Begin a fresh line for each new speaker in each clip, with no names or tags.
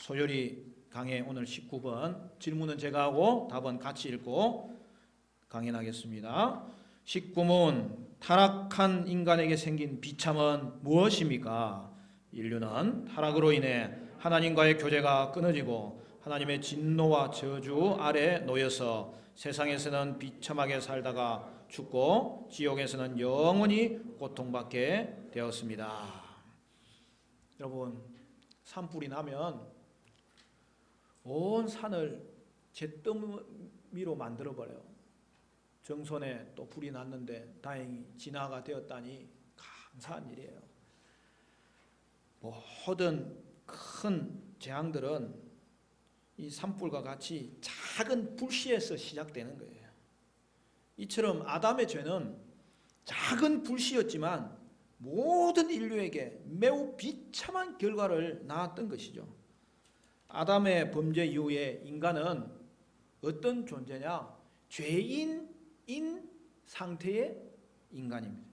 소요리 강해 오늘 19번 질문은 제가 하고 답은 같이 읽고 강연하겠습니다. 19문 타락한 인간에게 생긴 비참은 무엇입니까? 인류는 타락으로 인해 하나님과의 교제가 끊어지고 하나님의 진노와 저주 아래 놓여서 세상에서는 비참하게 살다가 죽고 지옥에서는 영원히 고통받게 되었습니다. 여러분, 산불이 나면 온 산을 잿더미로 만들어버려요. 정선에 또 불이 났는데 다행히 진화가 되었다니 감사한 일이에요. 모든 큰 재앙들은 이 산불과 같이 작은 불씨에서 시작되는 거예요. 이처럼 아담의 죄는 작은 불씨였지만 모든 인류에게 매우 비참한 결과를 낳았던 것이죠. 아담의 범죄 이후에 인간은 어떤 존재냐? 죄인인 상태의 인간입니다.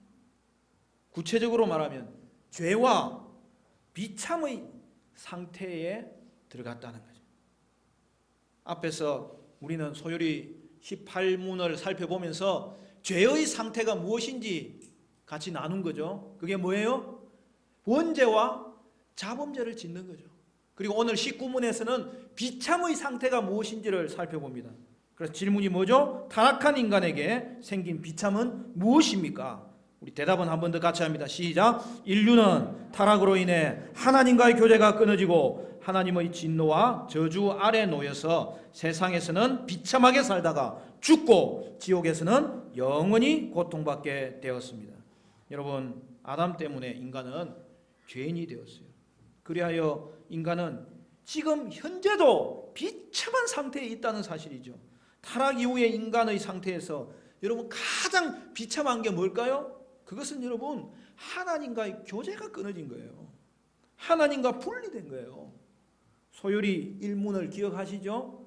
구체적으로 말하면 죄와 비참의 상태에 들어갔다는 거죠. 앞에서 우리는 소요리 18문을 살펴보면서 죄의 상태가 무엇인지 같이 나눈 거죠. 그게 뭐예요? 원죄와 자범죄를 짓는 거죠. 그리고 오늘 19문에서는 비참의 상태가 무엇인지를 살펴봅니다. 그래서 질문이 뭐죠? 타락한 인간에게 생긴 비참은 무엇입니까? 우리 대답은 한 번 더 같이 합니다. 시작. 인류는 타락으로 인해 하나님과의 교제가 끊어지고 하나님의 진노와 저주 아래 놓여서 세상에서는 비참하게 살다가 죽고 지옥에서는 영원히 고통받게 되었습니다. 여러분, 아담 때문에 인간은 죄인이 되었어요. 그리하여 인간은 지금 현재도 비참한 상태에 있다는 사실이죠. 타락 이후의 인간의 상태에서 여러분 가장 비참한 게 뭘까요? 그것은 여러분 하나님과의 교제가 끊어진 거예요. 하나님과 분리된 거예요. 소요리 1문을 기억하시죠?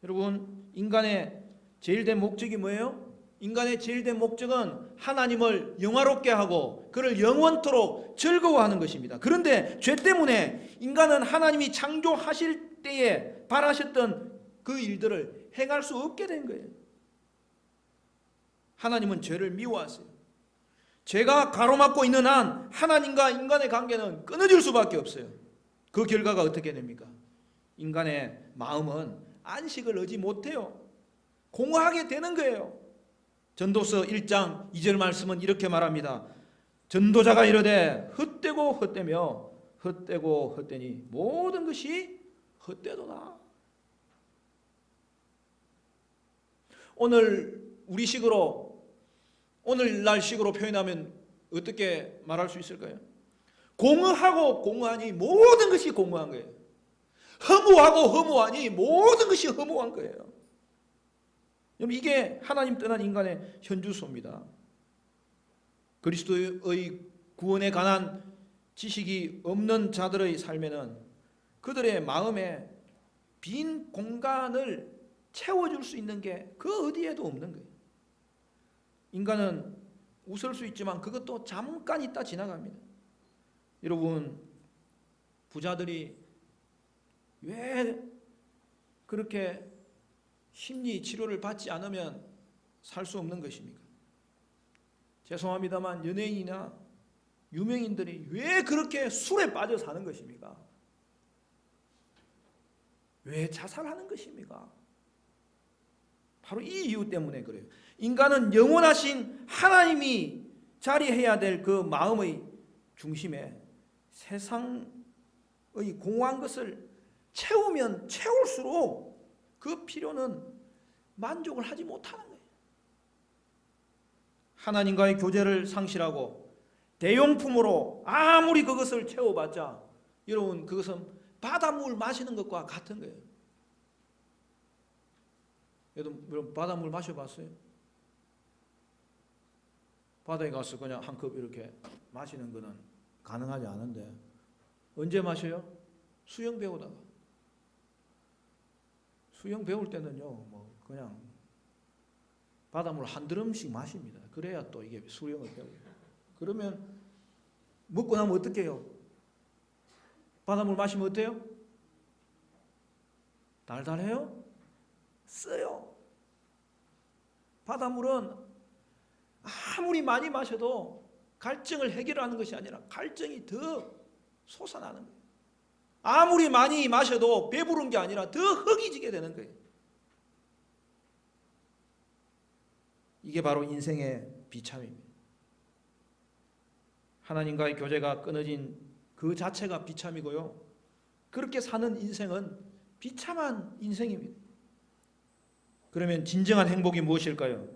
여러분, 인간의 제일된 목적이 뭐예요? 인간의 제일된 목적은 하나님을 영화롭게 하고 그를 영원토록 즐거워하는 것입니다. 그런데 죄 때문에 인간은 하나님이 창조하실 때에 바라셨던 그 일들을 행할 수 없게 된 거예요. 하나님은 죄를 미워하세요. 죄가 가로막고 있는 한 하나님과 인간의 관계는 끊어질 수밖에 없어요. 그 결과가 어떻게 됩니까? 인간의 마음은 안식을 얻지 못해요. 공허하게 되는 거예요. 전도서 1장 2절 말씀은 이렇게 말합니다. 전도자가 이르되 헛되고 헛되며 헛되고 헛되니 모든 것이 헛되도다. 오늘날 식으로 표현하면 어떻게 말할 수 있을까요? 공허하고 공허하니 모든 것이 공허한 거예요. 허무하고 허무하니 모든 것이 허무한 거예요. 이게 하나님 떠난 인간의 현주소입니다. 그리스도의 구원에 관한 지식이 없는 자들의 삶에는 그들의 마음에 빈 공간을 채워줄 수 있는 게 그 어디에도 없는 거예요. 인간은 웃을 수 있지만 그것도 잠깐 있다 지나갑니다. 여러분, 부자들이 왜 그렇게 심리 치료를 받지 않으면 살 수 없는 것입니까? 죄송합니다만 연예인이나 유명인들이 왜 그렇게 술에 빠져 사는 것입니까? 왜 자살하는 것입니까? 바로 이 이유 때문에 그래요. 인간은 영원하신 하나님이 자리해야 될 그 마음의 중심에 세상의 공허한 것을 채우면 채울수록 그 필요는 만족을 하지 못하는 거예요. 하나님과의 교제를 상실하고 대용품으로 아무리 그것을 채워봤자 여러분 그것은 바닷물 마시는 것과 같은 거예요. 여러분 바닷물 마셔봤어요? 바다에 가서 그냥 한 컵 이렇게 마시는 거는 가능하지 않은데 언제 마셔요? 수영 배우다가. 수영 배울 때는요, 뭐 그냥 바닷물 한 드럼씩 마십니다. 그래야 또 이게 수영을 배워요. 그러면 먹고 나면 어떻게 해요? 바닷물 마시면 어때요? 달달해요? 써요. 바닷물은 아무리 많이 마셔도 갈증을 해결하는 것이 아니라 갈증이 더 솟아나는 거예요. 아무리 많이 마셔도 배부른 게 아니라 더 허기지게 되는 거예요. 이게 바로 인생의 비참입니다. 하나님과의 교제가 끊어진 그 자체가 비참이고요. 그렇게 사는 인생은 비참한 인생입니다. 그러면 진정한 행복이 무엇일까요?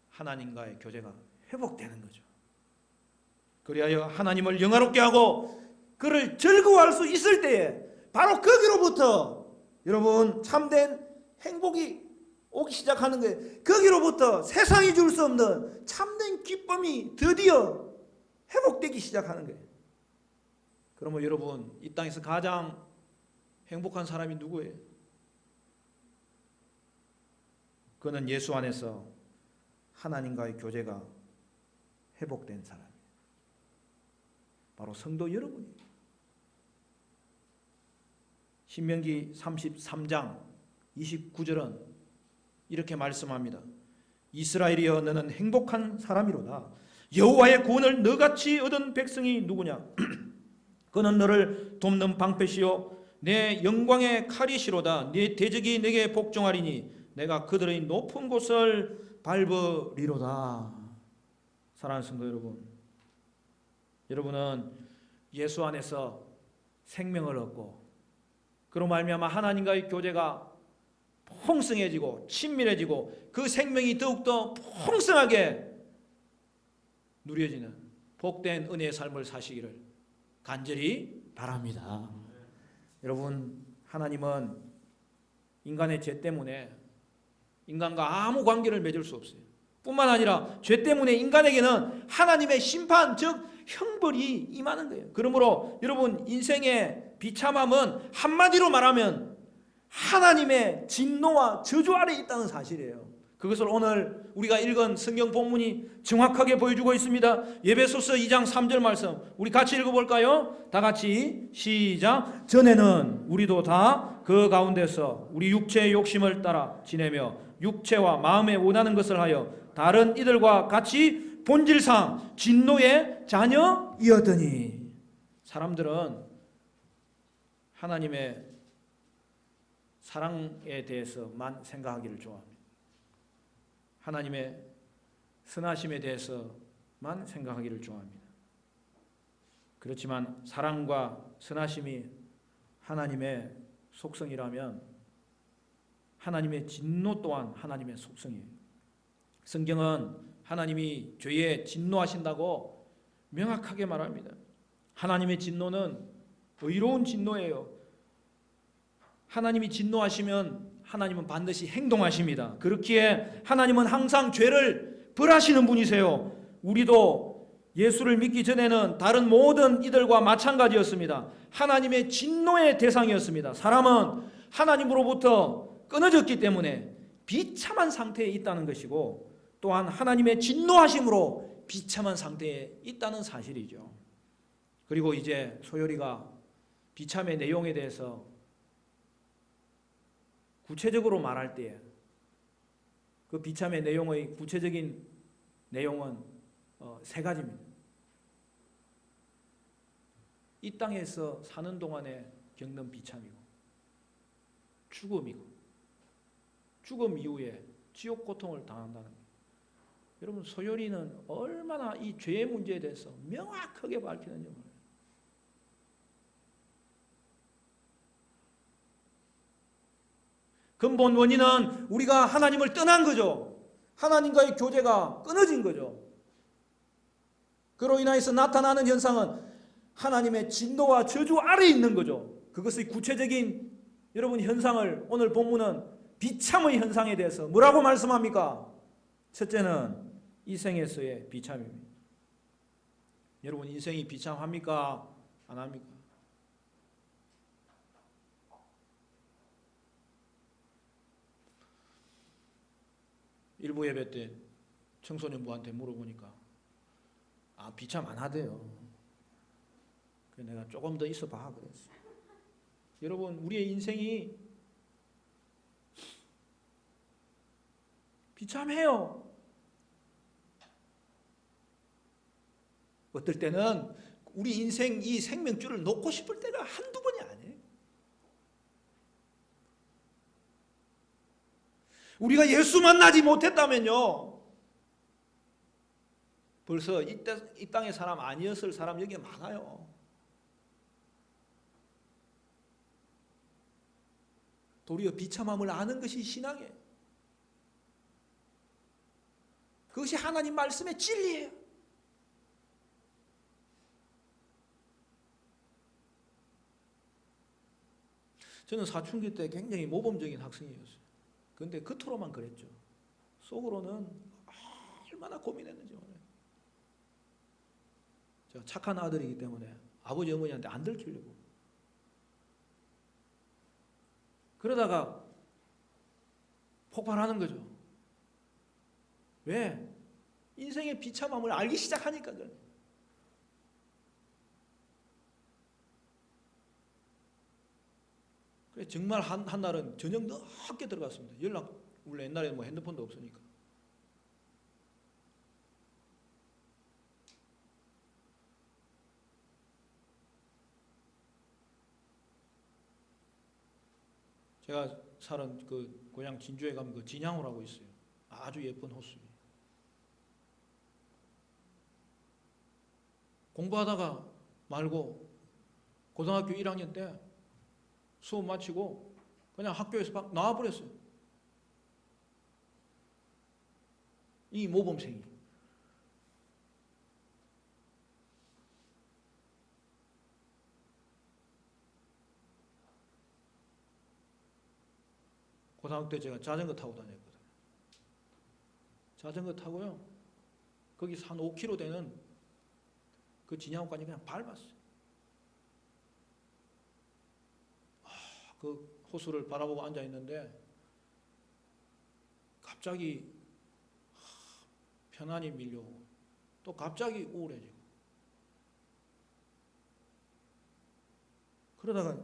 하나님과의 교제가 회복되는 거죠. 그리하여 하나님을 영화롭게 하고 그를 즐거워할 수 있을 때에 바로 거기로부터 여러분 참된 행복이 오기 시작하는 거예요. 거기로부터 세상이 줄 수 없는 참된 기쁨이 드디어 회복되기 시작하는 거예요. 그러면 여러분 이 땅에서 가장 행복한 사람이 누구예요? 그는 예수 안에서 하나님과의 교제가 회복된 사람이에요. 바로 성도 여러분이에요. 신명기 33장 29절은 이렇게 말씀합니다. 이스라엘이여 너는 행복한 사람이로다. 여호와의 구원을 너같이 얻은 백성이 누구냐? 그는 너를 돕는 방패시요 내 영광의 칼이시로다. 네 대적이 내게 복종하리니 내가 그들의 높은 곳을 밟으리로다. 사랑하는 성도 여러분, 여러분은 예수 안에서 생명을 얻고 그로 말미암아 하나님과의 교제가 풍성해지고 친밀해지고 그 생명이 더욱더 풍성하게 누려지는 복된 은혜의 삶을 사시기를 간절히 바랍니다. 여러분, 하나님은 인간의 죄 때문에 인간과 아무 관계를 맺을 수 없어요. 뿐만 아니라 죄 때문에 인간에게는 하나님의 심판, 즉 형벌이 임하는 거예요. 그러므로 여러분 인생의 비참함은 한마디로 말하면 하나님의 진노와 저주 아래 있다는 사실이에요. 그것을 오늘 우리가 읽은 성경 본문이 정확하게 보여주고 있습니다. 에베소서 2장 3절 말씀 우리 같이 읽어볼까요? 다 같이 시작. 전에는 우리도 다 그 가운데서 우리 육체의 욕심을 따라 지내며 육체와 마음에 원하는 것을 하여 다른 이들과 같이 본질상 진노의 자녀이었더니. 사람들은 하나님의 사랑에 대해서만 생각하기를 좋아합니다. 하나님의 선하심에 대해서만 생각하기를 좋아합니다. 그렇지만 사랑과 선하심이 하나님의 속성이라면 하나님의 진노 또한 하나님의 속성이에요. 성경은 하나님이 죄에 진노하신다고 명확하게 말합니다. 하나님의 진노는 의로운 진노예요. 하나님이 진노하시면 하나님은 반드시 행동하십니다. 그렇기에 하나님은 항상 죄를 벌하시는 분이세요. 우리도 예수를 믿기 전에는 다른 모든 이들과 마찬가지였습니다. 하나님의 진노의 대상이었습니다. 사람은 하나님으로부터 끊어졌기 때문에 비참한 상태에 있다는 것이고 또한 하나님의 진노하심으로 비참한 상태에 있다는 사실이죠. 그리고 이제 소열이가 비참의 내용에 대해서 구체적으로 말할 때 그 비참의 내용의 구체적인 내용은 세 가지입니다. 이 땅에서 사는 동안에 겪는 비참이고 죽음이고 죽음 이후에 지옥 고통을 당한다는 거예요. 여러분 소열이는 얼마나 이 죄의 문제에 대해서 명확하게 밝히는지 몰라요. 근본 원인은 우리가 하나님을 떠난 거죠. 하나님과의 교제가 끊어진 거죠. 그로 인해서 나타나는 현상은 하나님의 진노와 저주 아래에 있는 거죠. 그것의 구체적인 여러분 현상을 오늘 본문은 비참의 현상에 대해서 뭐라고 말씀합니까? 첫째는 이 생에서의 비참입니다. 여러분 인생이 비참합니까? 안 합니까? 일부 예배 때 청소년부한테 물어보니까 비참 안 하대요. 그래서 내가 조금 더 있어봐 그랬어. 여러분 우리의 인생이 비참해요. 어떨 때는 우리 인생 이 생명줄을 놓고 싶을 때가 한두 번이 아니에요. 우리가 예수 만나지 못했다면요, 벌써 이 땅의 사람 아니었을 사람 여기 많아요. 도리어 비참함을 아는 것이 신앙이에요. 그것이 하나님 말씀의 진리예요. 저는 사춘기 때 굉장히 모범적인 학생이었어요. 그런데 겉으로만 그랬죠. 속으로는 얼마나 고민했는지 몰라요. 제가 착한 아들이기 때문에 아버지 어머니한테 안 들키려고. 그러다가 폭발하는 거죠. 왜? 인생의 비참함을 알기 시작하니까 그래요. 그래 정말 한 날은 저녁 늦게 들어갔습니다. 원래 옛날에는 뭐 핸드폰도 없으니까. 제가 사는 그 고향 진주에 가면 그 진양호라고 있어요. 아주 예쁜 호수. 공부하다가 말고 고등학교 1학년 때 수업 마치고 그냥 학교에서 나와버렸어요. 이 모범생이. 고등학교 때 제가 자전거 타고 다녔거든요. 자전거 타고요, 거기서 한 5km 되는 그 진양호까지 그냥 밟았어요. 그 호수를 바라보고 앉아 있는데 갑자기 편안이 밀려오고 또 갑자기 우울해지고, 그러다가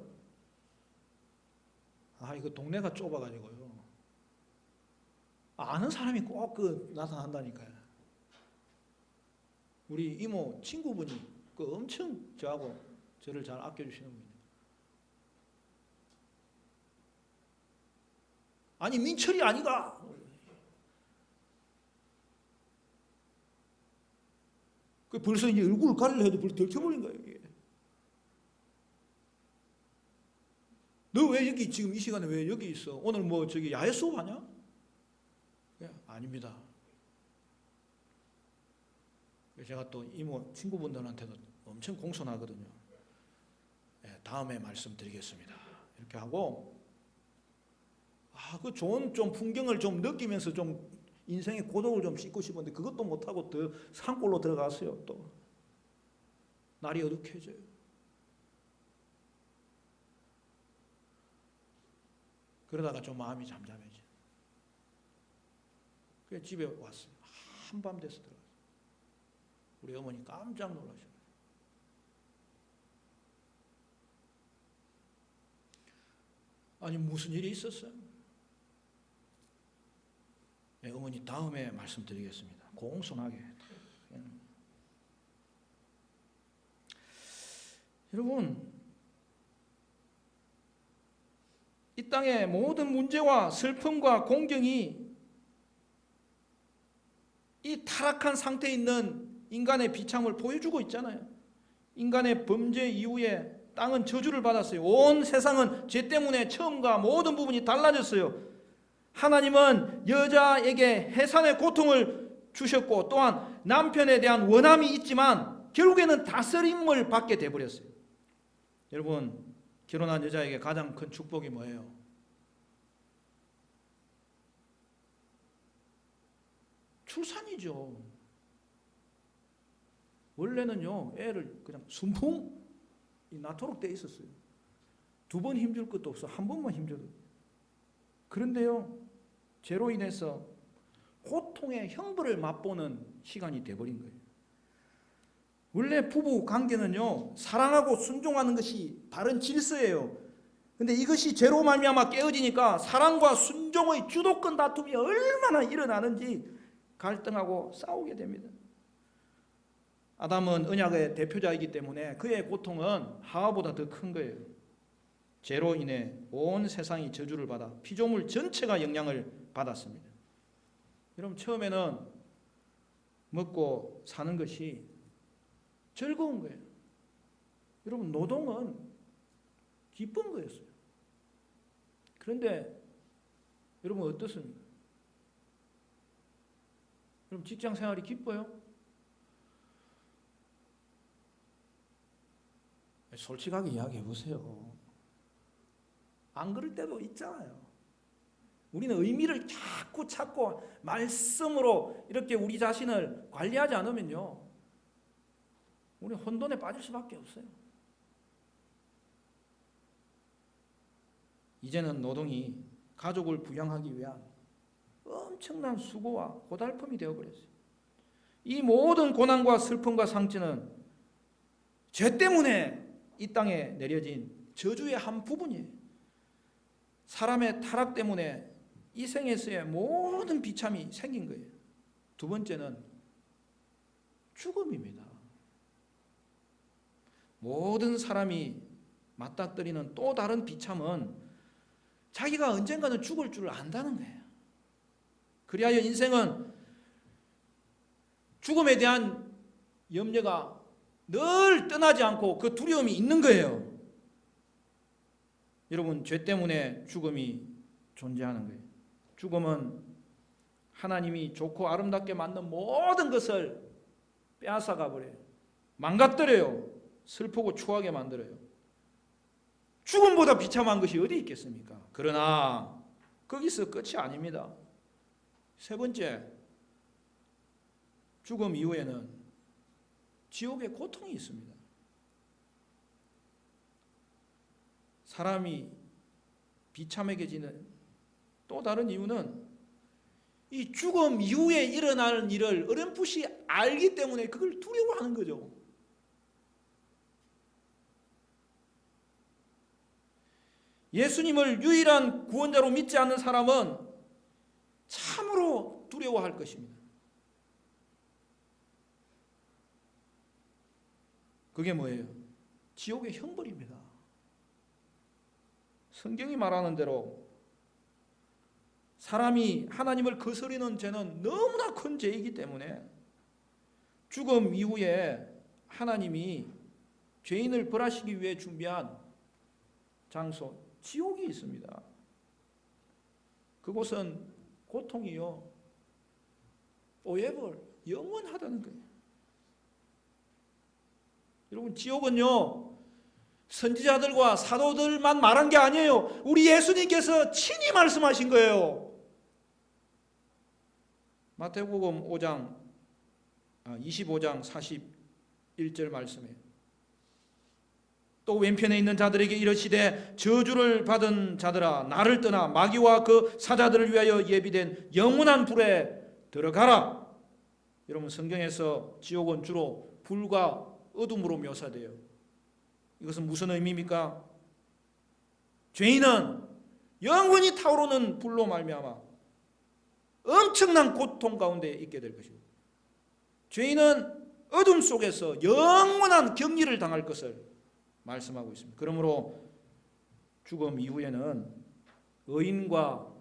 이거 동네가 좁아가지고요, 아는 사람이 꼭 나타난다니까요. 우리 이모 친구분이 엄청 저를 잘 아껴주시는 분이에요. 아니 민철이 아니가. 벌써 이제 얼굴을 가리려 해도 벌써 들켜버린 거예요. 이게. 너 왜 여기 지금 이 시간에 왜 여기 있어? 오늘 뭐 저기 야외 수업 하냐? 아닙니다. 제가 또 이모 친구분들한테도 엄청 공손하거든요. 다음에 말씀드리겠습니다. 이렇게 하고, 그 좋은 좀 풍경을 좀 느끼면서 좀 인생의 고독을 좀 씻고 싶었는데 그것도 못하고 더 산골로 들어갔어요. 또 날이 어둑해져요. 그러다가 좀 마음이 잠잠해져. 그래서 집에 왔어요. 한밤 돼서 들어갔어요. 우리 어머니 깜짝 놀라셔요. 아니 무슨 일이 있었어요? 네, 어머니 다음에 말씀드리겠습니다. 공손하게. 여러분, 이 땅의 모든 문제와 슬픔과 공경이 이 타락한 상태에 있는 인간의 비참을 보여주고 있잖아요. 인간의 범죄 이후에 땅은 저주를 받았어요. 온 세상은 죄 때문에 처음과 모든 부분이 달라졌어요. 하나님은 여자에게 해산의 고통을 주셨고 또한 남편에 대한 원함이 있지만 결국에는 다스림을 받게 되어버렸어요. 여러분, 결혼한 여자에게 가장 큰 축복이 뭐예요? 출산이죠. 원래는요, 애를 그냥 순풍이 낳도록 돼 있었어요. 2번 힘줄 것도 없어. 1번만 힘줘도. 그런데요, 죄로 인해서 고통의 형벌을 맛보는 시간이 돼버린 거예요. 원래 부부 관계는요, 사랑하고 순종하는 것이 바른 질서예요. 근데 이것이 죄로 말미암아 깨어지니까 사랑과 순종의 주도권 다툼이 얼마나 일어나는지 갈등하고 싸우게 됩니다. 아담은 언약의 대표자이기 때문에 그의 고통은 하와보다 더 큰 거예요. 죄로 인해 온 세상이 저주를 받아 피조물 전체가 영향을 받았습니다. 여러분, 처음에는 먹고 사는 것이 즐거운 거예요. 여러분, 노동은 기쁜 거였어요. 그런데 여러분 어떻습니까? 여러분, 직장 생활이 기뻐요? 솔직하게 이야기해 보세요. 안 그럴 때도 있잖아요. 우리는 의미를 자꾸 찾고 말씀으로 이렇게 우리 자신을 관리하지 않으면요, 우리는 혼돈에 빠질 수밖에 없어요. 이제는 노동이 가족을 부양하기 위한 엄청난 수고와 고달픔이 되어버렸어요. 이 모든 고난과 슬픔과 상처는 죄 때문에 이 땅에 내려진 저주의 한 부분이에요. 사람의 타락 때문에 이 생에서의 모든 비참이 생긴 거예요. 두 번째는 죽음입니다. 모든 사람이 맞닥뜨리는 또 다른 비참은 자기가 언젠가는 죽을 줄 안다는 거예요. 그리하여 인생은 죽음에 대한 염려가 늘 떠나지 않고 그 두려움이 있는 거예요. 여러분, 죄 때문에 죽음이 존재하는 거예요. 죽음은 하나님이 좋고 아름답게 만든 모든 것을 빼앗아가 버려요. 망가뜨려요. 슬프고 추하게 만들어요. 죽음보다 비참한 것이 어디 있겠습니까? 그러나 거기서 끝이 아닙니다. 세 번째, 죽음 이후에는 지옥의 고통이 있습니다. 사람이 비참해지는 또 다른 이유는 이 죽음 이후에 일어나는 일을 어렴풋이 알기 때문에 그걸 두려워하는 거죠. 예수님을 유일한 구원자로 믿지 않는 사람은 참으로 두려워할 것입니다. 그게 뭐예요? 지옥의 형벌입니다. 성경이 말하는 대로 사람이 하나님을 거스르는 죄는 너무나 큰 죄이기 때문에 죽음 이후에 하나님이 죄인을 벌하시기 위해 준비한 장소, 지옥이 있습니다. 그곳은 고통이요, forever, 영원하다는 거예요. 여러분, 지옥은요, 선지자들과 사도들만 말한 게 아니에요. 우리 예수님께서 친히 말씀하신 거예요. 마태복음 25장 41절 말씀에 또 왼편에 있는 자들에게 이르시되 저주를 받은 자들아 나를 떠나 마귀와 그 사자들을 위하여 예비된 영원한 불에 들어가라. 여러분, 성경에서 지옥은 주로 불과 어둠으로 묘사돼요. 이것은 무슨 의미입니까? 죄인은 영원히 타오르는 불로 말미암아 엄청난 고통 가운데 있게 될 것이고, 죄인은 어둠 속에서 영원한 격리를 당할 것을 말씀하고 있습니다. 그러므로 죽음 이후에는 의인과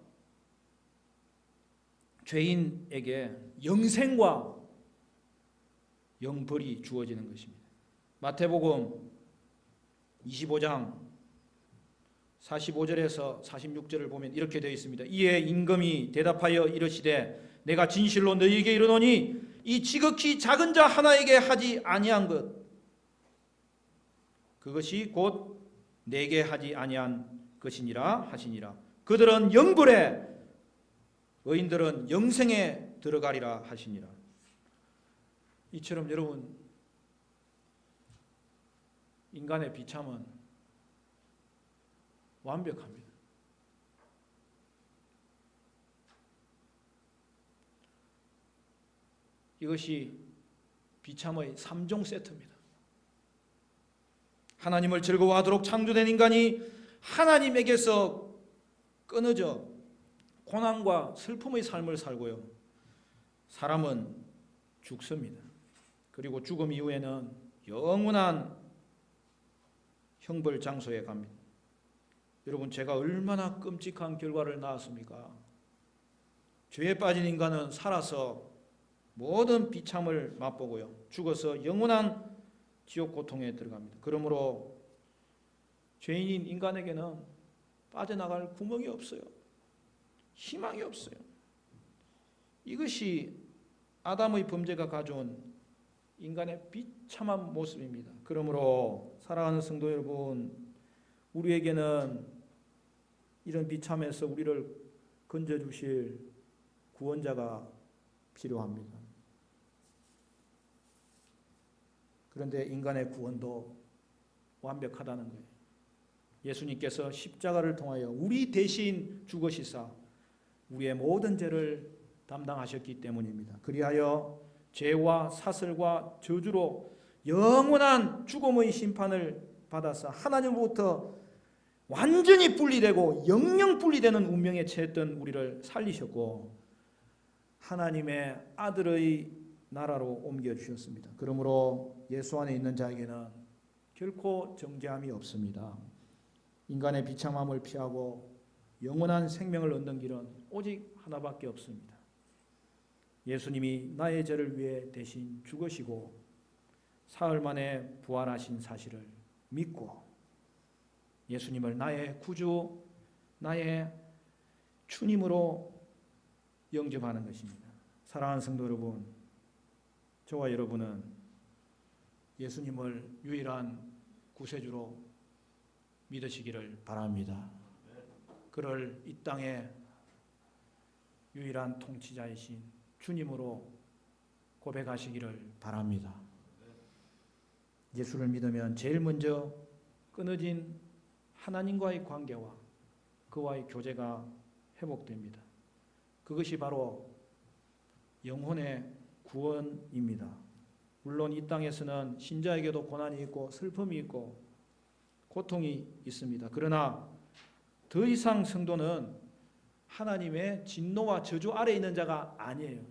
죄인에게 영생과 영벌이 주어지는 것입니다. 마태복음 25장 45절에서 46절을 보면 이렇게 되어 있습니다. 이에 임금이 대답하여 이르시되 내가 진실로 너희에게 이르노니 이 지극히 작은 자 하나에게 하지 아니한 것 그것이 곧 내게 하지 아니한 것이니라 하시니라. 그들은 영벌에 의인들은 영생에 들어가리라 하시니라. 이처럼 여러분, 인간의 비참은 완벽합니다. 이것이 비참의 3종 세트입니다. 하나님을 즐거워하도록 창조된 인간이 하나님에게서 끊어져 고난과 슬픔의 삶을 살고요. 사람은 죽습니다. 그리고 죽음 이후에는 영원한 형벌 장소에 갑니다. 여러분, 제가 얼마나 끔찍한 결과를 낳았습니까? 죄에 빠진 인간은 살아서 모든 비참을 맛보고요, 죽어서 영원한 지옥 고통에 들어갑니다. 그러므로 죄인인 인간에게는 빠져나갈 구멍이 없어요. 희망이 없어요. 이것이 아담의 범죄가 가져온 인간의 비참한 모습입니다. 그러므로 사랑하는 성도 여러분, 우리에게는 이런 비참에서 우리를 건져주실 구원자가 필요합니다. 그런데 인간의 구원도 완벽하다는 거예요. 예수님께서 십자가를 통하여 우리 대신 죽으시사 우리의 모든 죄를 담당하셨기 때문입니다. 그리하여 죄와 사슬과 저주로 영원한 죽음의 심판을 받아서 하나님으로부터 완전히 분리되고 영영 분리되는 운명에 처했던 우리를 살리셨고 하나님의 아들의 나라로 옮겨주셨습니다. 그러므로 예수 안에 있는 자에게는 결코 정죄함이 없습니다. 인간의 비참함을 피하고 영원한 생명을 얻는 길은 오직 하나밖에 없습니다. 예수님이 나의 죄를 위해 대신 죽으시고 사흘 만에 부활하신 사실을 믿고 예수님을 나의 구주, 나의 주님으로 영접하는 것입니다. 사랑하는 성도 여러분, 저와 여러분은 예수님을 유일한 구세주로 믿으시기를 바랍니다. 그를 이 땅의 유일한 통치자이신 주님으로 고백하시기를 바랍니다. 예수를 믿으면 제일 먼저 끊어진 하나님과의 관계와 그와의 교제가 회복됩니다. 그것이 바로 영혼의 구원입니다. 물론 이 땅에서는 신자에게도 고난이 있고 슬픔이 있고 고통이 있습니다. 그러나 더 이상 성도는 하나님의 진노와 저주 아래에 있는 자가 아니에요.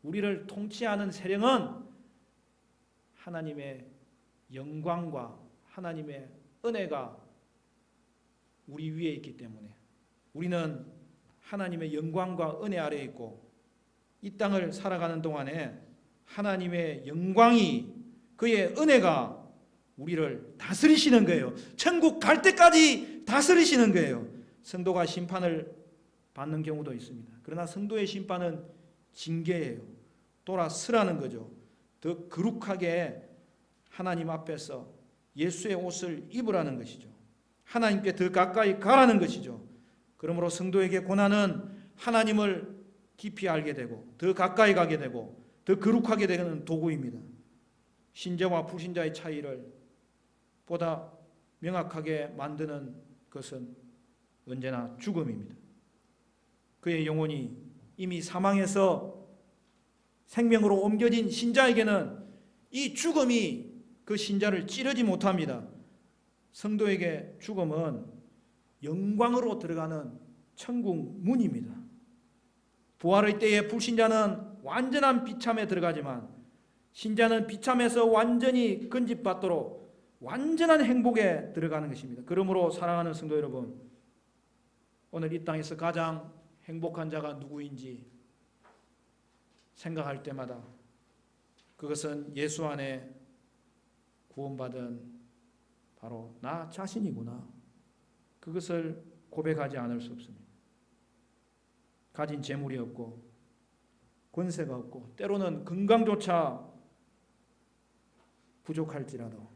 우리를 통치하는 세력은 하나님의 영광과 하나님의 은혜가 우리 위에 있기 때문에 우리는 하나님의 영광과 은혜 아래에 있고 이 땅을 살아가는 동안에 하나님의 영광이 그의 은혜가 우리를 다스리시는 거예요. 천국 갈 때까지 다스리시는 거예요. 성도가 심판을 받는 경우도 있습니다. 그러나 성도의 심판은 징계예요. 돌아서라는 거죠. 더 거룩하게 하나님 앞에서 예수의 옷을 입으라는 것이죠. 하나님께 더 가까이 가라는 것이죠. 그러므로 성도에게 고난은 하나님을 깊이 알게 되고 더 가까이 가게 되고 더 거룩하게 되는 도구입니다. 신자와 불신자의 차이를 보다 명확하게 만드는 것은 언제나 죽음입니다. 그의 영혼이 이미 사망해서 생명으로 옮겨진 신자에게는 이 죽음이 그 신자를 찌르지 못합니다. 성도에게 죽음은 영광으로 들어가는 천국 문입니다. 부활의 때에 불신자는 완전한 비참에 들어가지만 신자는 비참에서 완전히 건집받도록 완전한 행복에 들어가는 것입니다. 그러므로 사랑하는 성도 여러분, 오늘 이 땅에서 가장 행복한 자가 누구인지 생각할 때마다 그것은 예수 안에 구원받은 바로 나 자신이구나. 그것을 고백하지 않을 수 없습니다. 가진 재물이 없고 권세가 없고 때로는 건강조차 부족할지라도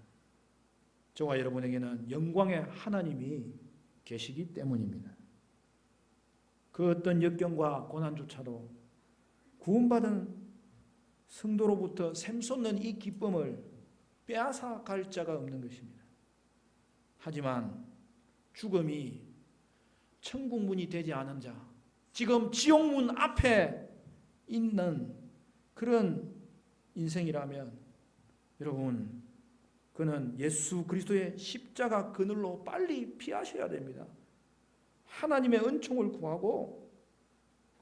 저와 여러분에게는 영광의 하나님이 계시기 때문입니다. 그 어떤 역경과 고난조차도 구원받은 성도로부터 샘솟는 이 기쁨을 빼앗아 갈 자가 없는 것입니다. 하지만 죽음이 천국문이 되지 않은 자, 지금 지옥문 앞에 있는 그런 인생이라면 여러분 그는 예수 그리스도의 십자가 그늘로 빨리 피하셔야 됩니다. 하나님의 은총을 구하고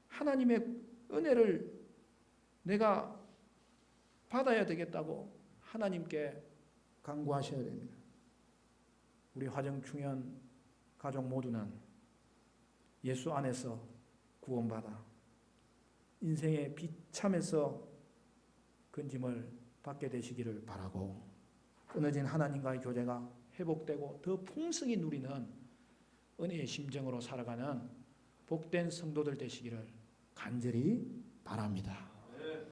하나님의 은혜를 내가 받아야 되겠다고 하나님께 간구하셔야 됩니다. 우리 화정충현 가족 모두는 예수 안에서 구원받아 인생의 비참에서 건짐을 받게 되시기를 바라고, 끊어진 하나님과의 교제가 회복되고 더 풍성히 누리는 은혜의 심정으로 살아가는 복된 성도들 되시기를 간절히 바랍니다.